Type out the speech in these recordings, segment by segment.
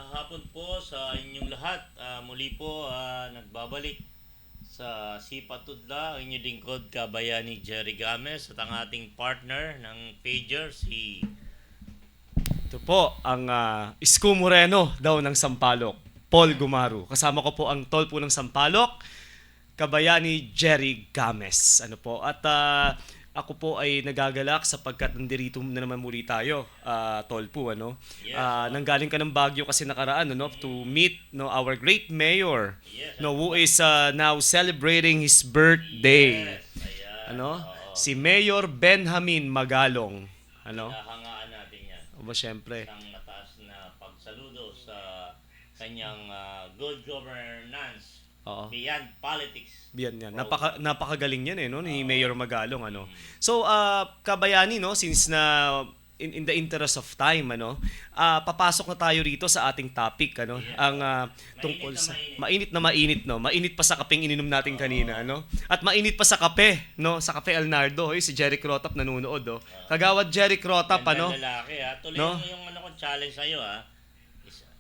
Hapon po sa inyong lahat. Muli po nagbabalik sa Sipa Tudla, ang inyong lingkod kabayani Jerry Games at ang ating partner ng pager si Ito po ang Isko Moreno daw ng Sampaloc, Paul Gumaru. Kasama ko po ang tol po ng Sampaloc, Kabayani Jerry Games. Ano po? At ako po ay nagagalak sapagkat nandirito na naman muli tayo, tol po, ano? Yes, Nanggaling ka ng Baguio kasi nakaraan, ano, to meet our great mayor, yes, no, who is now celebrating his birthday. yes, ayan, Ano? oo. Si Mayor Benjamin Magalong. Ano? Hahangaan natin yan. O ba, syempre. Isang mataas na pagsaludo sa kanyang good governance Oo. beyond politics. Yan. Program. Napakagaling yan ni Mayor Magalong, ano. So, kabayani, no, since na in the interest of time, ano, papasok na tayo rito sa ating topic, ano, Yes. ang tungkol Mainit na sa mainit. mainit, no. Mainit pa sa kapeng ininom natin kanina, ano. At mainit pa sa kape, no, sa Kape Alnardo. Hoy, si Jerry Crotop nanonood, oh. Kagawad Jerry Crotop, ano. Ganda lalaki ha. Tuloy No? yung ano ko challenge sa'yo ha.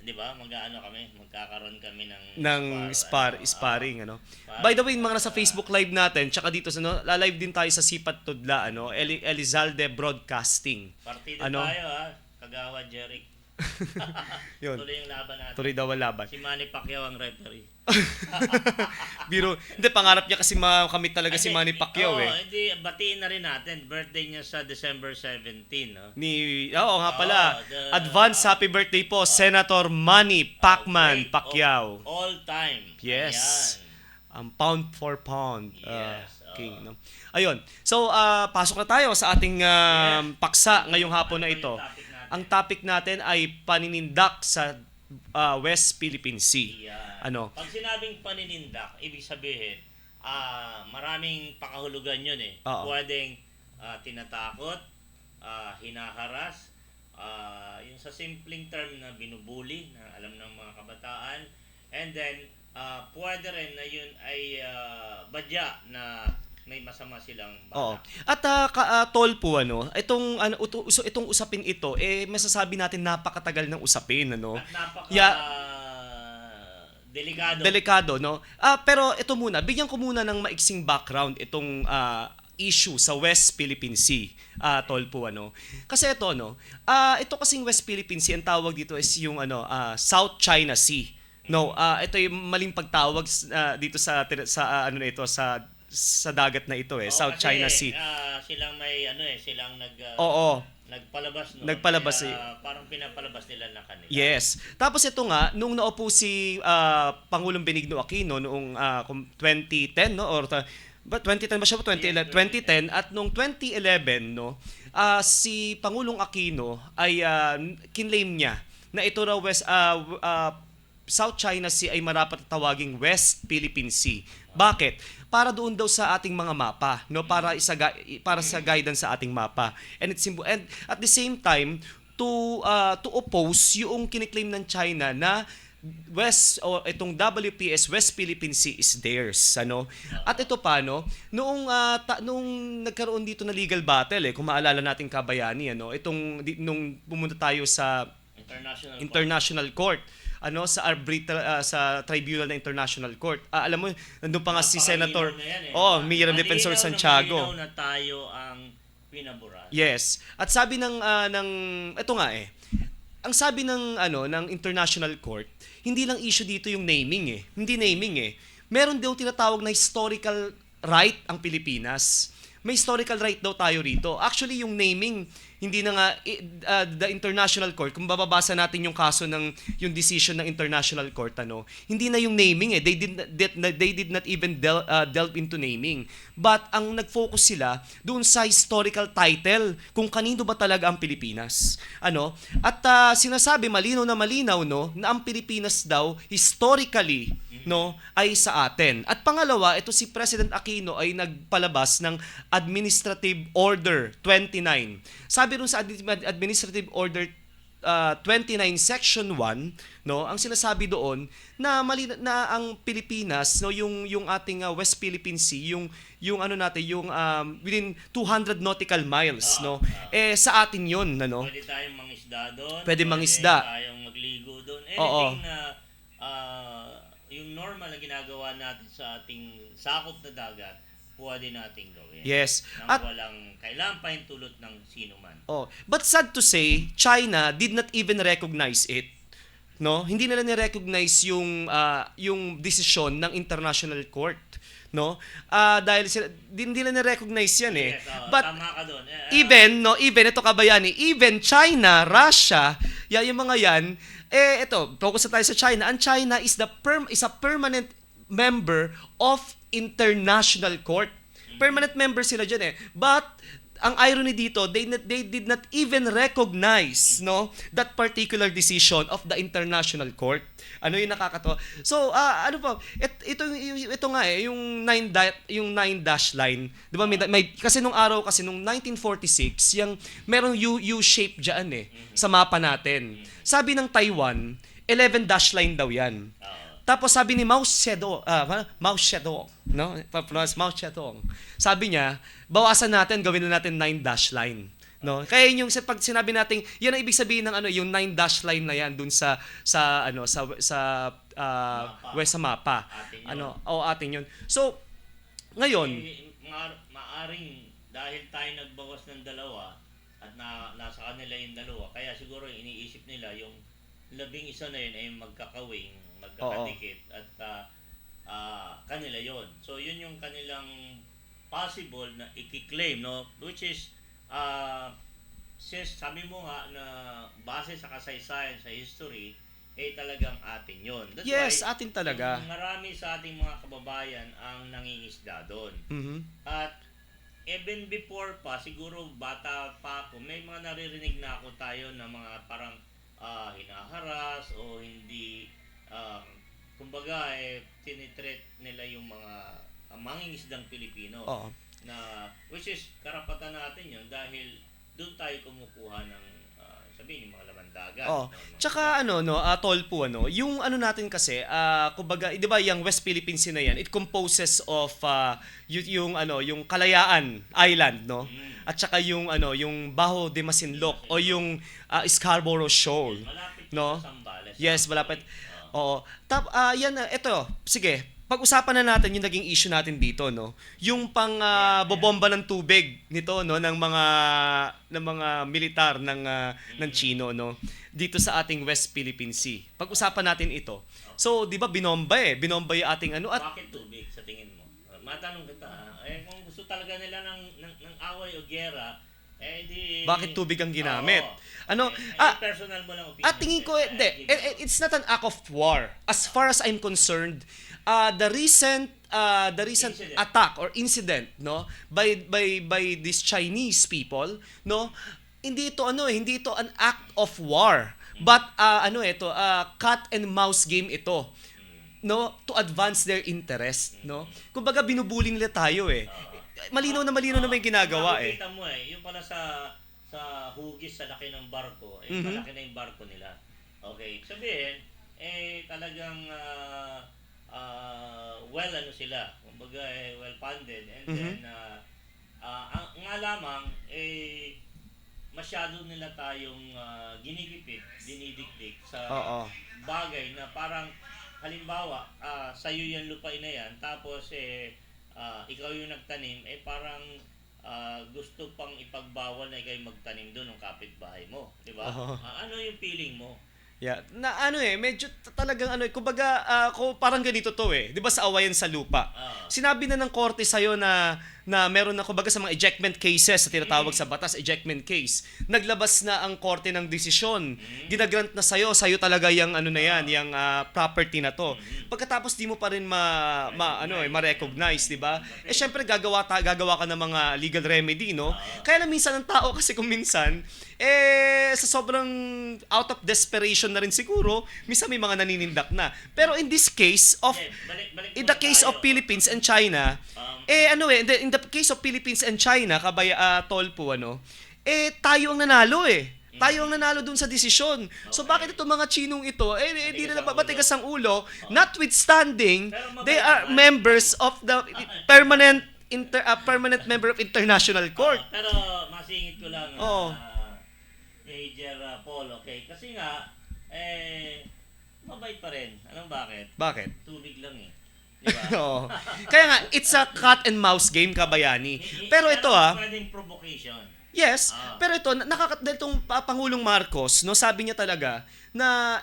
Di ba? Magkakaroon kami ng sparring, ano. By the way, mga nasa Facebook live natin, tsaka dito sa live din tayo sa Sipat Tudla, ano, Elizalde Broadcasting. Partida Ano? tayo ha. Kagawa Jeric. Yun. Tuloy yung laban natin. Tuloy daw ang laban. Si Manny Pacquiao ang referee. Hindi, pangarap niya kasi makamit talaga si Manny Pacquiao Oo, eh. hindi, batiin na rin natin. Birthday niya sa December 17, no? Oo nga pala. Advance happy birthday po, Senator Manny Pacman Great Pacquiao. of all time. Yes. Ayan. Pound for pound. Yes, King, no? Ayun. So, pasok na tayo sa ating paksa ngayong hapon na ito. Ang topic natin ay paninindak sa West Philippine Sea. Yan. Ano? Pag sinabing paninindak, ibig sabihin, maraming pakahulugan yun eh. Oo. Pwedeng tinatakot, hinaharas, yung sa simpleng term na binubuli, na alam ng mga kabataan, and then, pwede rin na yun ay badya na may masama silang Oo. balak. At tol po, ano, itong usapin ito, masasabi natin napakatagal ng usapin, ano. At napaka Yeah. delikado. Delikado, no? Pero ito muna, bigyan ko muna ng maiksing background itong issue sa West Philippine Sea, tol po, ano. Kasi ito, no, ito kasing West Philippine Sea, ang tawag dito is yung South China Sea. No, ito yung maling pagtawag dito ano na ito, sa dagat na ito Oo, South kasi, China Sea. silang may silang Oo. nagpalabas, no? Nagpalabas, Kaya, parang pinapalabas nila na kanila. Yes. Tapos ito nga, nung naupo si Pangulong Benigno Aquino noong 2010, no? Ba 2010 ba siya? 2011, 2010 at nung 2011, no, si Pangulong Aquino ay kinlaim niya na ito raw South China Sea ay marapat tawaging West Philippine Sea. Bakit? Para doon daw sa ating mga mapa, no, para sa guidance sa ating mapa. And at the same time to oppose yung kiniklaim ng China na itong WPS West Philippine Sea is theirs, ano. At ito pa, no, nung nagkaroon dito na legal battle, kung maalala natin, kabayani, ano, nung pumunta tayo sa International Court, ano, sa sa tribunal na International Court. Alam mo, nandun pa nga si Senator Miriam Defensor Santiago. Malinaw na tayo ang pinaburan. Yes. At sabi ng ito nga ang sabi ng International Court, hindi lang issue dito yung naming Hindi naming Meron daw tinatawag na historical right ang Pilipinas. May historical right daw tayo rito. Actually, yung naming, hindi na nga, the International Court, kung bababasa natin yung kaso yung decision ng International Court, ano, hindi na yung naming They did not even delve into naming. But ang nag-focus sila doon sa historical title, kung kanino ba talaga ang Pilipinas. Ano? At sinasabi, malinaw, no, na ang Pilipinas daw, historically, no, ay sa atin. At pangalawa, ito si President Aquino ay nagpalabas ng Administrative Order 29. Sabi rin sa Administrative Order 29 Section 1, no, ang sinasabi doon na mali na ang Pilipinas, no, yung ating West Philippine Sea, yung ano natin, yung within 200 nautical miles, no. Sa atin 'yon, ano. Pwede tayong mangisda doon. Pwede mangisda. Pwede tayong magligo doon. Oo. Anything na yung normal na ginagawa natin sa ating sakop na dagat, pwede nating gawin. Yes. Nang walang kailangan pahintulot ng sino man. But sad to say, China did not even recognize it. No? Hindi nila ni-recognize yung desisyon ng International Court, no? Dahil sila hindi nila ni-recognize 'yan eh. Yes, But tama ka doon. even ito kabayani, even China, Russia, yung mga 'yan, ito, focus na tayo sa China. Ang China is a permanent member of International Court. Permanent member sila diyan eh. But ang irony dito, they did not even recognize, no, that particular decision of the International Court. Ano yung nakakatawa? So, ano pa, ito nga yung 9 dash line. 'Di ba may kasi nung araw kasi nung 1946, yung merong U shape diyan eh sa mapa natin. Sabi ng Taiwan, 11 dash line daw 'yan. Tapos sabi ni Mao Zedong, no? Pronounce Mao Zedong. Sabi niya, bawasan natin, gawin na natin 9 dash line, no? Kaya yung pag sinabi nating, yan ang ibig sabihin ng yung 9 dash line na yan dun sa mapa. Atin yun. So, ngayon, maaring dahil tayo nagbawas ng dalawa at nasa kanila yung dalawa, kaya siguro iniisip nila yung 11 na yun ay magkakadikit at kanila yon. So yun yung kanilang possible na i-claim, no, which is since sabi mo nga na base sa kasaysayan, sa history, talagang atin yon. That's yes, why atin talaga. Marami sa ating mga kababayan ang nangingisda doon. Mm-hmm. At even before pa, siguro bata pa ako, may mga naririnig na ako tayo na mga parang hinaharas o hindi kumbaga tinitreat nila yung mga mangingisdang Pilipino. Na which is karapatan natin yun dahil doon tayo kumukuha ng sabihin yung mga laman dagat. Tsaka Tolpo, yung natin kasi kumbaga 'di ba yung West Philippine Sea na yan, it composes of yung Kalayaan Island, no? At saka yung Bajo de Masinloc o yung Scarborough Shoal, no? Sa Zambales. Yes, malapit. Oo. Ito, sige. Pag-usapan na natin yung naging issue natin dito, no. Yung bobomba ng tubig nito, no, ng mga militar ng Chino, no, dito sa ating West Philippine Sea. Pag-usapan natin ito. So, 'di ba binomba yung ating at bakit tubig sa tingin mo? Matanong kita, kung gusto talaga nila ng away o giyera, di bakit tubig ang ginamit? Personal mo lang opinion. At tingin ko, it's not an act of war. As far as I'm concerned, the recent attack or incident, no, by these Chinese people, no, hindi ito an act of war, but cat and mouse game ito, no, to advance their interest, no. Kumbaga binubuli nila tayo malinaw na may ginagawa Nakikita mo yung pala sa hugis sa laki ng barko, malaki na yung barko nila. Okay, sabihin, talagang sila, kumbaga well funded, and then nga lamang masyado nila tayong dinidikdik sa bagay na parang halimbawa sa'yo yung lupain na yan, tapos ikaw yung nagtanim, parang gusto pang ipagbawal na ikaw magtanim doon ng kapitbahay mo, di ba? Ano yung feeling mo? Yeah, na medyo talagang kumbaga parang ganito to 'di ba sa awayan sa lupa. Sinabi na ng korte sa na meron na kumbaga sa mga ejectment cases sa tinatawag sa batas, ejectment case. Naglabas na ang korte ng desisyon. Ginagrant na sa'yo talaga yung yung property na to. Pagkatapos di mo pa rin ma-recognize, di ba? Syempre gagawa ka ng mga legal remedy, no? Kaya na minsan ang tao kasi kung minsan sa sobrang out of desperation na rin siguro, minsan may mga naninindak na. Pero in this case in the case of Philippines and China, in the case of Philippines and China, Tolpo, tayo ang nanalo Tayo ang nanalo dun sa desisyon. So Okay. bakit itong mga Chinong ito, hindi Matigas nila ang matigas ang ulo, notwithstanding, Pero mabait they are naman. members of the permanent member of International Court. Pero masingit ko lang, Oo. Major Paul, okay? Kasi nga, mabait pa rin. Anong bakit? Bakit? Tubig lang eh. Di ba? Oo. Kaya nga, it's a cat and mouse game, kabayani. Pero ito Pwedeng provocation. yes, Ah. pero ito dahil itong Pangulong Marcos, no, sabi niya talaga na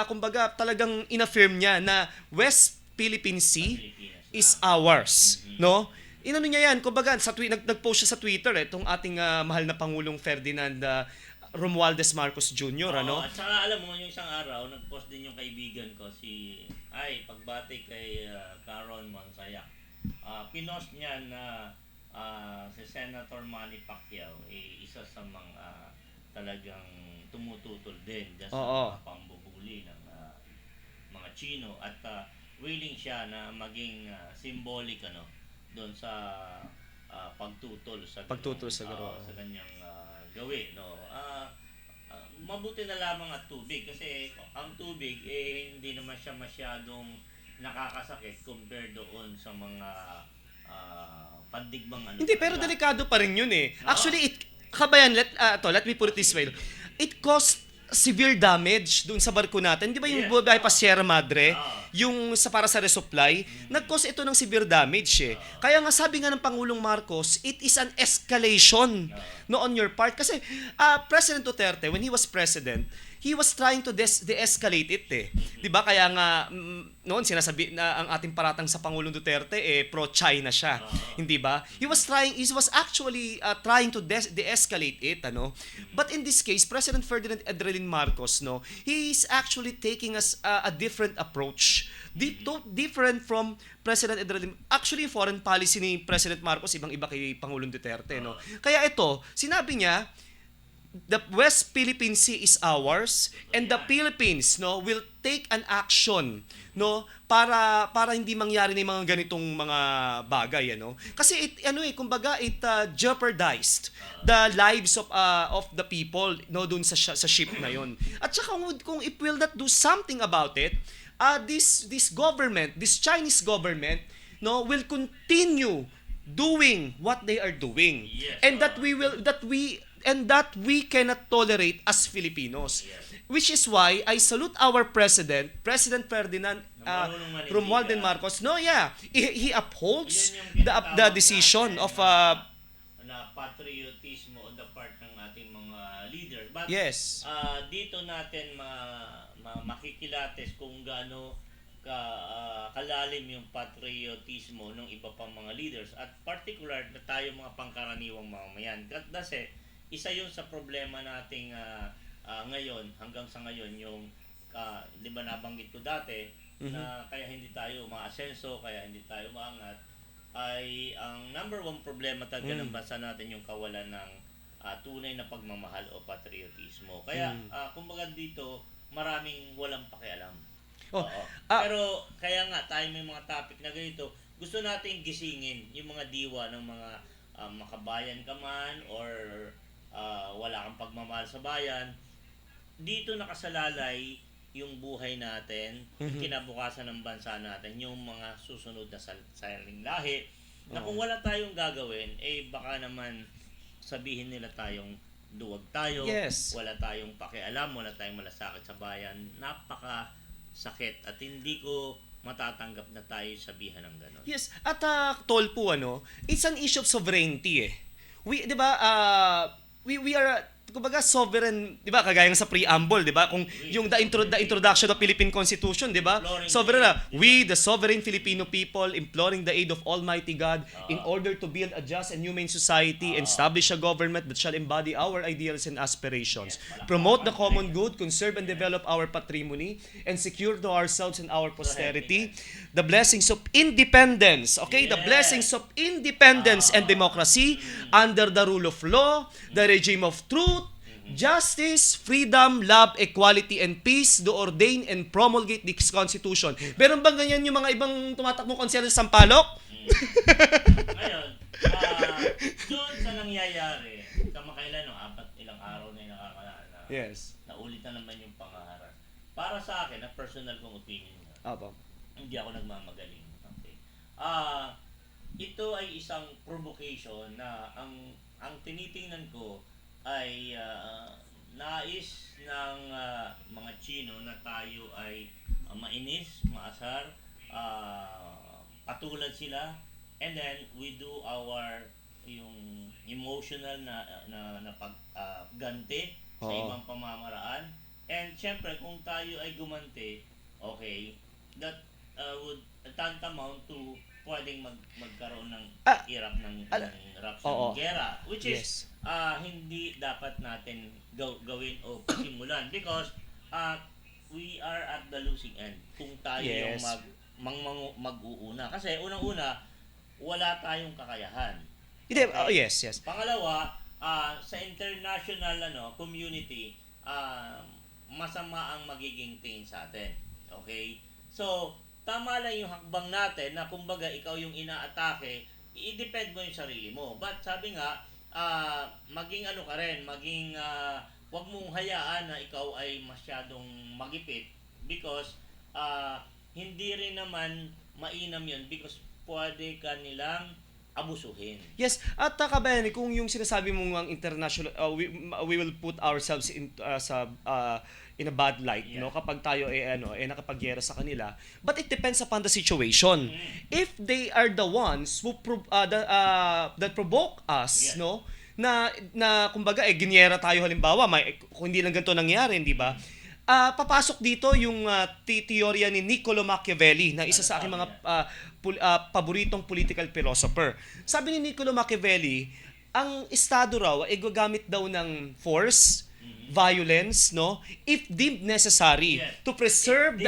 kumbaga talagang inaffirm niya na West Philippine Sea Pilipinas. is ours, no? Inano niya yan, kumbaga nag-post siya sa Twitter itong ating mahal na Pangulong Ferdinand Romualdez Marcos Jr., ano? At saka alam mo, yung isang araw, nag-post din yung kaibigan ko, pagbati kay Caron Mansayak. Pinost niya na si Senator Manny Pacquiao, isa sa mga talagang tumututol din dyan sa Oo. mga pambubuli ng mga Chino at willing siya na maging symbolic doon sa pagtutol sa sa ganyang gawi, no. Mabuti na lamang at tubig kasi ang tubig hindi naman siya masyadong nakakasakit compared doon sa mga pandigmang Hindi, pero talaga. delikado pa rin yun eh. Oo. Actually, kabayan, let me put it this way. It caused severe damage dun sa barko natin. Di ba yung Yes. buhay pa Sierra Madre, Oo. yung para sa resupply, nag-cause ito ng severe damage eh. Kaya nga sabi nga ng Pangulong Marcos, it is an escalation no on your part. Kasi President Duterte, when he was president, he was trying to de-escalate it eh. 'Di ba? Kaya nga noon sinasabi na ang ating paratang sa Pangulong Duterte pro-China siya. Hindi ba? He was actually trying to de-escalate it, ano? But in this case, President Ferdinand Edrelin Marcos, no, he is actually taking us a different approach. Different from President Edrelin. Actually, foreign policy ni President Marcos ibang-iba kay Pangulong Duterte, no. Kaya ito, sinabi niya, the West Philippine Sea is ours and the Philippines will take an action para hindi mangyari ng mga ganitong mga bagay kasi kumbaga it jeopardized the lives of the people dun sa ship na yon. At saka kung it will not do something about it, this government, this Chinese government will continue doing what they are doing. Yes, And that we cannot tolerate as Filipinos. Yes. Which is why I salute our President Ferdinand Marunong manindigan. Romualdez Marcos. He upholds Yan yung the tinatawag decision natin of na patriotismo on the part ng ating mga leaders. But yes. dito natin makikilates kung gaano kalalim yung patriotismo ng iba pang mga leaders at particular na tayo mga pangkaraniwang mamamayan. Kasi isa yun sa problema nating ngayon, hanggang sa ngayon, yung di ba nabanggit ko dati na kaya hindi tayo umaasenso, kaya hindi tayo umaangat, ay ang number one problema talaga ng bansa natin yung kawalan ng tunay na pagmamahal o patriotismo. Kaya kumbaga dito, maraming walang pakialam. Oh, Oo. Pero kaya nga tayo may mga topic na ganito, gusto nating gisingin yung mga diwa ng mga makabayan ka man or wala kang pagmamahal sa bayan. Dito nakasalalay yung buhay natin, yung kinabukasan ng bansa natin, yung mga susunod na sariling lahi, na kung wala tayong gagawin, baka naman sabihin nila tayong duwag tayo, Yes. wala tayong pakialam, wala tayong malasakit sa bayan, napaka-sakit at hindi ko matatanggap na tayo sabihan ng gano'n. Yes, at tol po it's an issue of sovereignty eh. We 'di ba we are kumbaga sovereign, 'di ba? Kagaya ng sa preamble, 'di ba? Kung yung the introduction of Philippine Constitution, 'di ba? Sovereign we the sovereign Filipino people imploring the aid of Almighty God in order to build a just and humane society and establish a government that shall embody our ideals and aspirations, promote the common good, conserve and develop our patrimony, and secure to ourselves and our posterity the blessings of independence, okay? The Yes. blessings of independence and democracy under the rule of law, the regime of truth, justice, freedom, love, equality, and peace do ordain and promulgate this Constitution. Meron bang ganyan yung mga ibang tumatakbong konsehal sa Sampaloc? Ngayon, doon sa nangyayari, kamakailan, ilang araw na yung Yes. Naulit na naman yung pangaharas. Para sa akin, na personal kong opinion na, Opo. hindi ako nagmamagaling. Okay. Ito ay isang provocation na ang tinitingnan ko ay nais ng mga Chino na tayo ay mainis, maasar, patulad sila, and then we do our yung emotional na pagganti sa Oo. ibang pamamaraan. And syempre kung tayo ay gumanti, okay, that would tantamount to pwedeng magkaroon ng Ah, irap ng oo. ng gera, which is Yes. hindi dapat natin gawin o simulan because we are at the losing end kung tayo yung Yes. mag-uuna. Kasi unang-una, wala tayong kakayahan. Hindi, Okay? yes, yes. Pangalawa, sa international community, masama ang magiging tingin sa atin. Okay? So, tama lang yung hakbang natin na kumbaga ikaw yung inaatake, i-depend mo yung sarili mo. But sabi nga, maging ano ka rin, maging wag mong hayaan na ikaw ay masyadong magipit because hindi rin naman mainam yun because pwede ka nilang abusuhin. Yes, at kabayani, kung yung sinasabi mong ang international, we will put ourselves in in a bad light, Yeah. no, kapag tayo nakapagyera sa kanila, but it depends upon the situation. If they are the ones who that provoke us, Yeah. no, na kumbaga ginyera tayo halimbawa, kung hindi lang ganito nangyari, di ba? Papasok dito yung teorya ni Niccolo Machiavelli na isa sa aking mga paboritong political philosopher. Sabi ni Niccolo Machiavelli, ang estado raw ay gagamit daw ng force, violence, no, if deemed necessary Yes. to preserve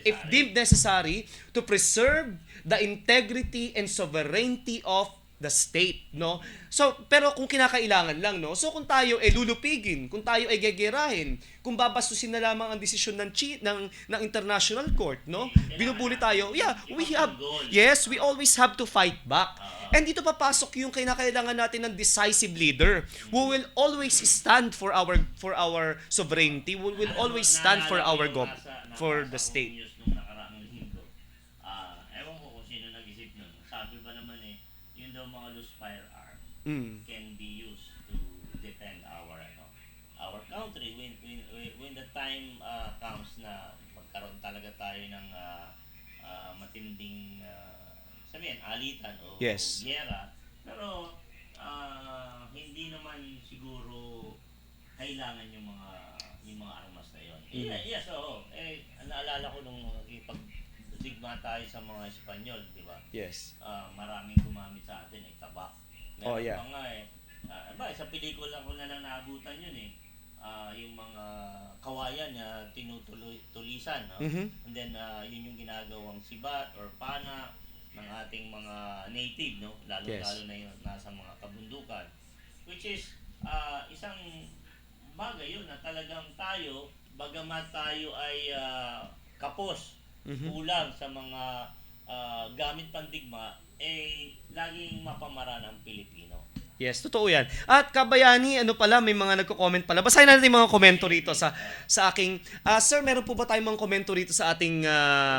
if deemed necessary to preserve the integrity and sovereignty of the state, no? So, pero kung kinakailangan lang, no? So, kung tayo ay lulupigin, kung tayo ay gegerahin, kung babastusin na lamang ang desisyon ng international court, no? Binubuli tayo. Yeah, we always have to fight back. And dito papasok yung kinakailangan natin ng decisive leader who will always stand for our sovereignty, who will always stand for our for the state. News nung nakaraang linggo. Ewan ko kung sino nag-isip nun. Sabi ba naman yun daw mga loose firearm can be used to defend our country when the time comes na magkaroon talaga tayo ng matinding sabihin alitan o Yes. giyera, pero hindi naman siguro kailangan yung mga armas na yon. Yes, oo. Naalala ko nung digma tayo sa mga Espanyol, di ba? Yes. Maraming gumamit sa atin ay tabak. Oh, yeah. Pa nga sa pelikula ko na lang naabutan yun yung mga kawayan na tinutulisan, no? Mhm. And then yun yung ginagawang sibat or pana ng ating mga native, no? Lalo na yun nasa mga kabundukan. Which is isang bagay yun na talagang tayo, bagamat tayo ay kapos, kulang sa mga gamit pandigma, laging mapamara ng Pilipino. Yes, totoo yan. At kabayani, may mga nagko-comment pala. Basahin natin yung mga komento rito sa aking... sir, meron po ba tayong mga komento rito sa ating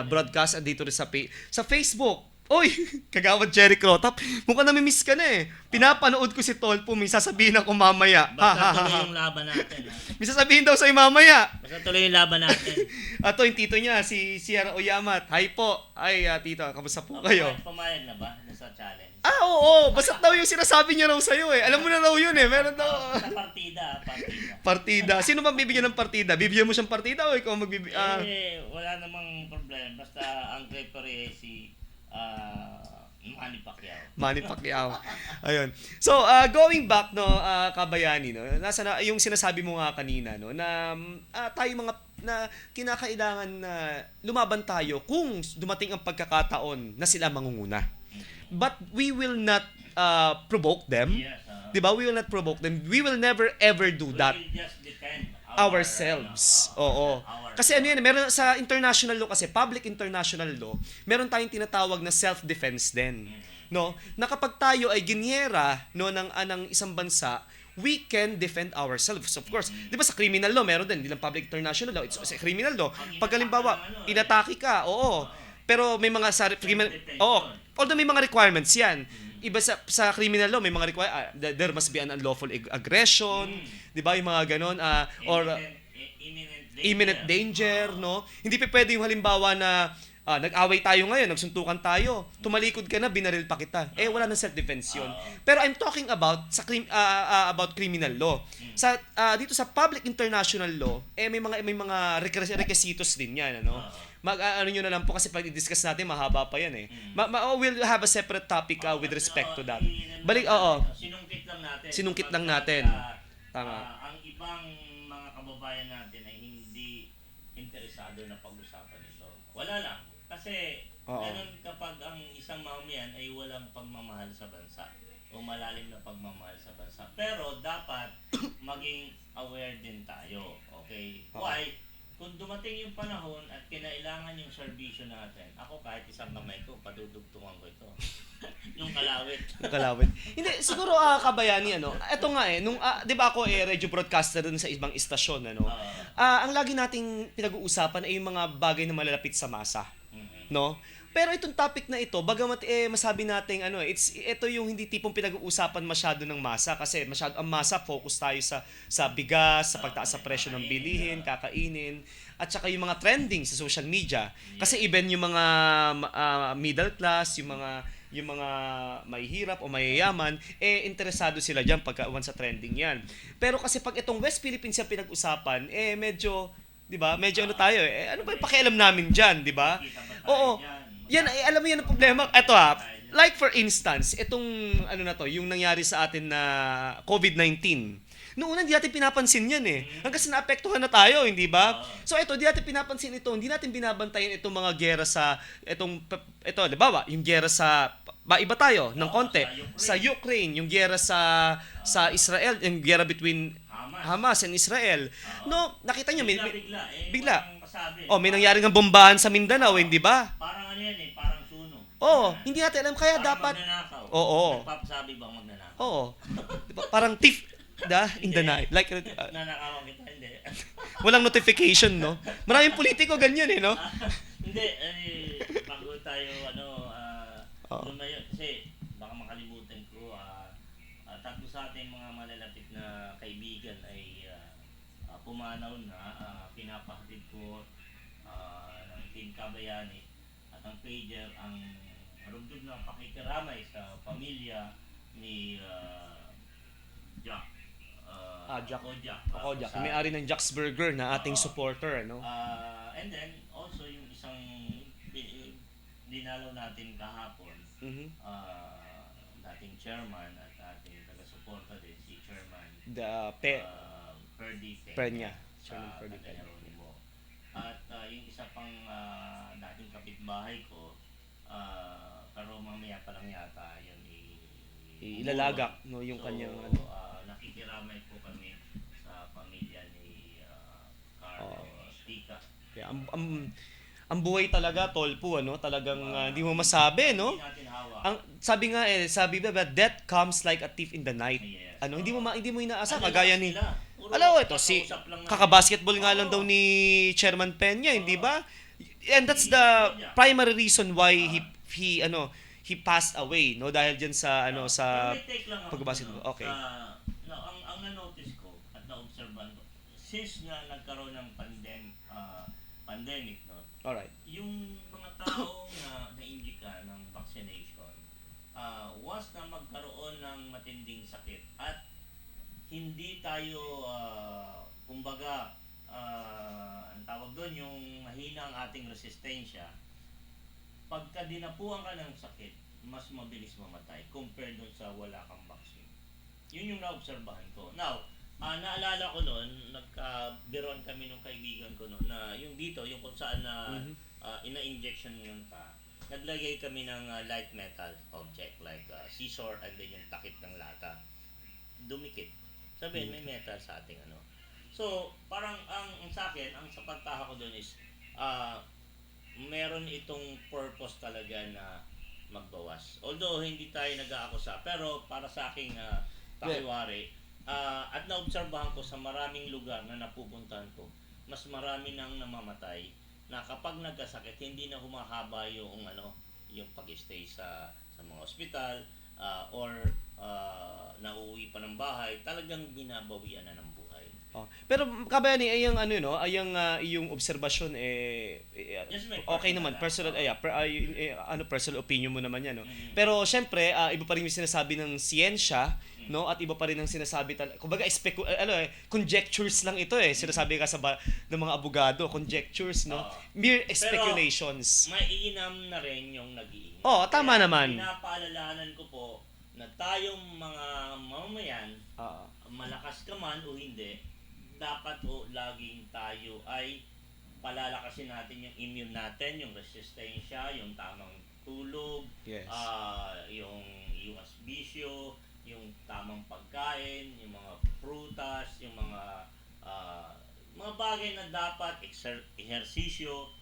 broadcast at dito rin sa Facebook? Oy, kagawad Jerry Crotap, mukhang namimiss ka na eh. Pinapanood ko si Tolpo, may sasabihin ako mamaya. Basta tuloy yung laban natin. May sasabihin daw sa'yo mamaya. Basta tuloy yung laban natin. Ato, yung tito niya, si Sierra Oyamat. Hi po. Ay, tito, kamusta po kayo? Pumayag na ba sa challenge? Oo. Basta daw yung sinasabi niya raw sa'yo eh. Alam mo na raw yun eh. Meron daw. Sa partida. Partida. Sino ba bibigyan ng partida? Bibigyan mo siyang partida o ikaw magbibigyan? Wala namang problem. Basta ang referee si Manny Pacquiao. Manny Pacquiao. Ayun. So, going back, no, kabayani, no, nasa na, yung sinasabi mo nga kanina, no, na tayo mga na kinakailangan na lumaban tayo kung dumating ang pagkakataon na sila mangunguna. But we will not provoke them. Yes. 'Di ba? We will not provoke them. We will never ever do that We will just defend ourselves. Oo. Kasi ano yan, meron sa international law kasi, public international law, meron tayong tinatawag na self-defense din. No? Na kapag tayo ay ginyera, no, ng isang bansa, we can defend ourselves. Of course, di ba sa criminal law, meron din, hindi lang public international law, it's sa criminal law. Pag halimbawa, inatake ka, oo. Pero may mga sa criminal, oo. Although may mga requirements yan. Iba sa criminal law, may mga there must be an unlawful aggression, di ba? Yung mga ganon, or imminent danger, no? Hindi pa pwede yung halimbawa na nag-away tayo ngayon, nagsuntukan tayo, tumalikod ka na, binaril pa kita. Wala nang self-defense yun. Pero I'm talking about about criminal law. Sa dito sa public international law, may mga requisitos din 'yan, ano. Ano nyo na lang po kasi pag i-discuss natin mahaba pa 'yan eh. We'll have a separate topic with respect to that. Balik, Sinungkit lang natin. Tama. Ang ibang mga kababayan natin ay hindi interesado na pag-usapan ito. Wala lang. Kasi ganun kapag ang isang mamamayan ay walang pagmamahal sa bansa o malalim na pagmamahal sa bansa. Pero dapat maging aware din tayo. Okay? Why? Kung dumating yung panahon at kinailangan yung serbisyo natin, ako kahit isang kamay ko, padudugtungan ko ito. Yung kalawit. Hindi, siguro kabayani, ano, eto nga nung, di ba ako radio broadcaster dun sa ibang istasyon, ano, ang lagi nating pinag-uusapan ay yung mga bagay na malalapit sa masa. No? Pero itong topic na ito, bagamat masabi natin ito yung hindi tipong pinag-uusapan masyado ng masa kasi masyado ang masa focus tayo sa bigas, sa pagtaas sa presyo ng bilihin, kakainin, at saka yung mga trending sa social media. Kasi even yung mga middle class, yung mga mahihirap o mayayaman, interesado sila diyan pagka sa trending 'yan. Pero kasi pag itong West Philippines yung pinag-usapan, medyo 'di ba? Medyo tayo ano ba yung pakialam namin diyan, 'di ba? Oo. Yan alam mo yan ang problema. Ito like for instance, itong yung nangyari sa atin na COVID-19. Noong una, hindi natin pinapansin yan hanggang sa naapektuhan na tayo, hindi ba? So ito, hindi natin pinapansin ito, hindi natin binabantayan itong mga giyera ito, halimbawa, yung giyera iba tayo ng konti. Sa Ukraine, yung giyera sa Israel, yung giyera between Hamas and Israel. No, nakita niyo, bigla. May nangyari ng bombahan sa Mindanao, hindi ba? Parang parang sunog. Hindi natin alam, kaya dapat... Nagpapasabi bang magnanakaw? Diba? Parang thief in the night. Like, Nanakawan kita, hindi. walang notification, no? Maraming politiko ganyan, no? Hindi, bago tayo, lumayo, kasi baka makalimutan ko, tatlo sa ating mga malalapit na kaibigan ay pumanaw na, pinapahatid ko ng Team Kabayani at ang pager ang marugdog na pakikiramay sa pamilya ni Jack. Jack. May-ari ng Jack's Burger na ating supporter, ano? And then, also yung isang dinalaw natin kahapon, dating chairman at ating taga-suporta din, si Chairman Ferdy Peña. Chairman Ferdy Peña. At yung isa pang dating kapitbahay ko, pero mamaya pa lang yata yun ilalagak, no, yung kanyang nakikiramay po kami sa pamilya ni Carlo Tika. Kaya ang buhay talaga, Tolpo, talagang hindi mo masabi, no? Sabi ba, death comes like a thief in the night. Yes. Hindi mo inaasa kagaya ni ito kaka-basketball nga lang daw ni Chairman Peña, hindi ba? And that's the primary reason why he passed away, no, dahil diyan sa pag-basketball. Okay. Ang na-notice ko at na-obserban ko since na nagkaroon ng pandemic, no. Alright. Yung mga tao na na-indika ng vaccination, once na magkaroon ng matinding sakit at hindi tayo kumbaga ang tawag doon yung mahina ang ating resistensya, pagka dinapuan ka ng sakit, mas mabilis mamatay compared doon sa wala kang vaccine. Yun yung naobserbahan ko. Now, naalala ko noon, nagkabiron kami ng kaibigan ko noon na yung dito, yung kung saan na ina-injection yung naglagay kami ng light metal object like scissor and then yung takip ng lata. Dumikit. Sabihin, may metal sa ating So, parang ang sa akin, ang sa pagtaha ko doon is meron itong purpose talaga na magbawas. Although hindi tayo nag-aakusa, pero para sa aking pakiwari, At naobserbahan ko sa maraming lugar na napupuntahan ko, mas marami nang namamatay na kapag nagkasakit hindi na humahaba yung yung pag-stay sa mga ospital, or nauuwi pa ng bahay, talagang binabawian na ng buhay. Oh. Pero kabayani ay yung iyong obserbasyon Yes, may okay naman personal, personal personal opinion mo naman yan, no. Mhm. Pero syempre iba pa rin yung sinasabi ng siyensya, no, at iba pa rin ang sinasabi kumbaga conjectures lang ito sinasabi ka ng mga abogado, conjectures, no, Oo. mere Pero, speculations. Maiinam na rin yung nag-iingat. Oo, tama Kaya naman. pinapaalalahanan ko po na tayong mga mamamayan, Oo. malakas ka man o hindi, dapat laging tayo ay palalakasin natin yung immune natin, yung resistensya, yung tamang tulog, Yes. yung asbisyo, yung tamang pagkain, yung mga prutas, yung mga bagay na dapat ehersisyo,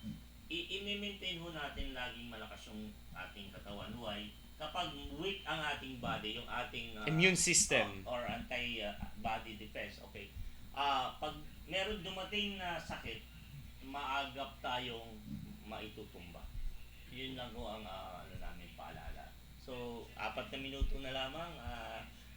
i-maintain ho natin laging malakas yung ating katawan. Why? Kapag weak ang ating body, yung ating Immune system. or anti-body defense, okay. Pag meron dumating na sakit, maagap tayong maitutumba. Yun lang ho ang namin paalala. So, 4 na minuto na lamang,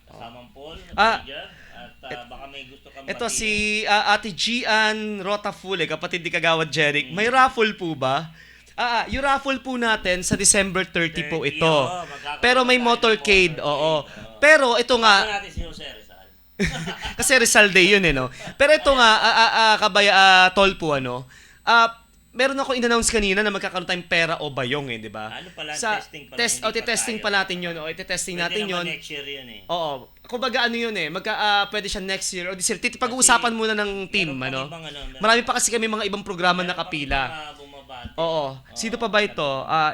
kasamang Paul, Roger, at baka may gusto kang Ito batiin. si Ate Gian Rotafule, kapatid ni Kagawad Jeric. May raffle po ba? Yung raffle po natin sa December 30 po ito. magkakaroon Pero may tayo ng motorcade, oo. motorcade. Pero ito Kasama nga, natin si Jose Rizal. kasi Rizal Day yun no. Pero ito nga, Tol po, meron ako in-announce kanina na magkakaroon tayong pera o bayong di ba? Ano pala, Sa testing pala, hindi pa testing tayo. pa natin yun. Ite-testing Pwede natin naman yun. next year yun Oo. Kumbaga ano yun pwede siya next year o this year. Pag-uusapan muna ng team, Meron pang ibang, Marami pa kasi kami mga ibang programa meron na pang kapila. mga bumabati. Oo. Sino pa ba ito?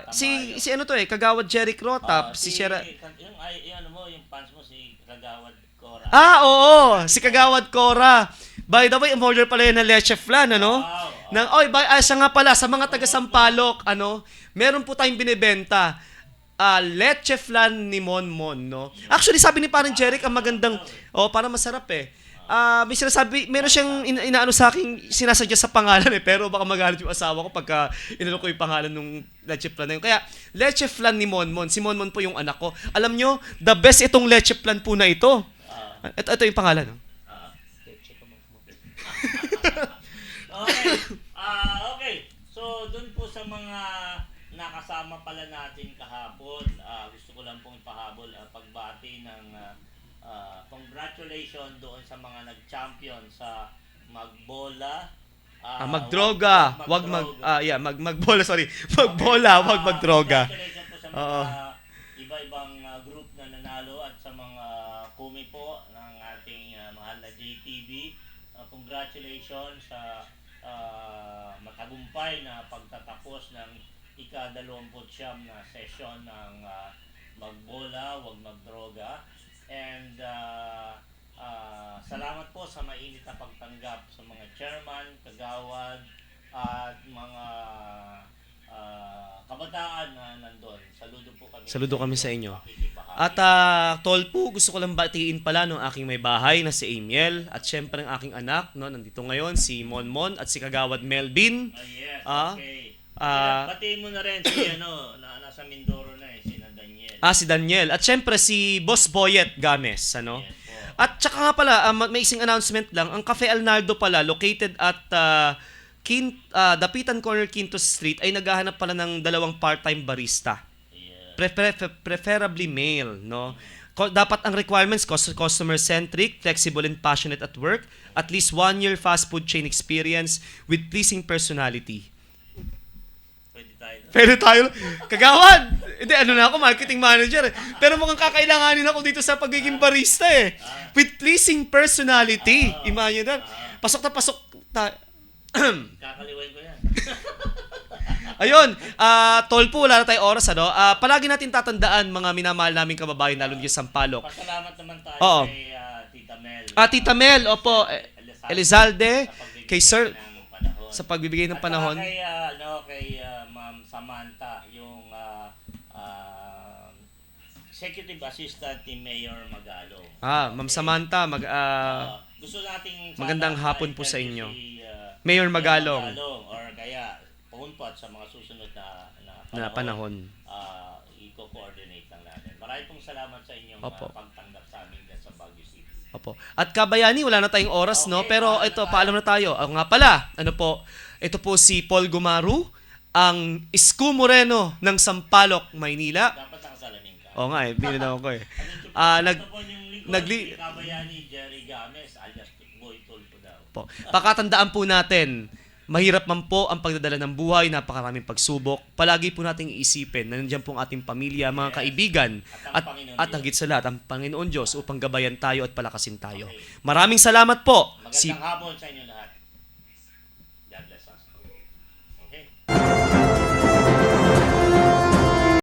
Si Kagawad Jeric Rotap, si Shera. Yung fans mo, si Kagawad Cora. Oo, si Kagawad Cora. By the way, umorder pala yun ng leche flan, Wow. Siya nga pala, sa mga taga Sampaloc, meron po tayong binibenta. Leche flan ni Monmon, no? Actually, sabi ni parang Jeric, ang magandang, para masarap may sinasabi, meron siyang inaano sa akin, sinasadya sa pangalan pero baka magalit yung asawa ko pagka inano ko yung pangalan ng leche flan na yun. Kaya, leche flan ni Monmon. Si Monmon po yung anak ko. Alam nyo, the best itong leche flan po na ito. Ito yung pangalan, no? Okay. Okay. So, dun po sa mga nakasama pala natin kahapon, gusto ko lang pong ipahabol pagbati ng congratulations doon sa mga nag-champion sa magbola. Magdroga. Magbola, sorry. Magbola, wag magdroga. Congratulations po sa mga iba-ibang group na nanalo at sa mga kumi po ng ating mahal na JTV. Congratulations sa matagumpay na pagtatapos ng ika-29 na session ng magbola, wag magdroga. And salamat po sa mainit na pagtanggap sa mga chairman, kagawad, at mga kabataan na nandun. Saludo kami sa inyo. Pakikibahagi. At Tol po, gusto ko lang batiin pala ng aking may bahay na si Amiel at syempre ang aking anak, nandito ngayon si Monmon at si Kagawad Melvin. Yes, Ah, okay. ah, Batiin mo na rin si nasa Mindoro na si Daniel. si Daniel at syempre si Boss Boyet Games, Yes po. At tsaka nga pala, may isang announcement lang, ang Cafe Alnardo pala located at Dapitan Corner, Quinto Street ay naghahanap pala ng 2 part-time barista. Yeah. Preferably male, no? Dapat ang requirements, customer-centric, flexible and passionate at work, at least 1 year fast food chain experience with pleasing personality. Pwede tayo. Kagawad! Hindi, ako, marketing manager Pero mukhang kakailanganin ako dito sa pagiging barista With pleasing personality. Imagine that. Pasok na pasok. Kakaliwain ko yan. Ayun, Tol po, wala na tayong oras, palagi natin tatandaan mga minamahal naming kababayan, lalo dito sa Sampaloc. Pasalamat naman tayo Oo. kay Tita Mel. Tita Mel, opo, Elizalde, kay Sir, sa sa pagbibigay ng panahon. At saka kay Ma'am Samantha, yung Executive Assistant ni Mayor Magalong. Ma'am Samantha, Gusto nating magandang sana hapon po sa ma-interview inyo. si, Mayor Magalong. or kaya pumunpot sa mga susunod Na panahon. I-coordinate lang natin. Maraming pong salamat sa inyong Opo. pagtanggap sa amin dyan sa Baguio City. Opo. At kabayani, wala na tayong oras, no? Okay, Pero ito, paalam na tayo. Nga pala, ito po si Paul Gumaru, ang Isko Moreno ng Sampaloc, Maynila. Dapat nakasalamin ka. Oo nga bininaw ko eh. Ito po yung lingkod nagli- ni Kabayani Jerry Games alias Boy Tulfo daw. Po. Pakatandaan po natin, mahirap man po ang pagdadala ng buhay, napakaraming pagsubok. Palagi po nating iisipin na nandiyan po ang ating pamilya, mga kaibigan, At ang Panginoon at Diyos. higit sa lahat, ang Panginoon Diyos upang gabayan tayo at palakasin tayo. Okay. Maraming salamat po. Magandang hapon sa inyo lahat.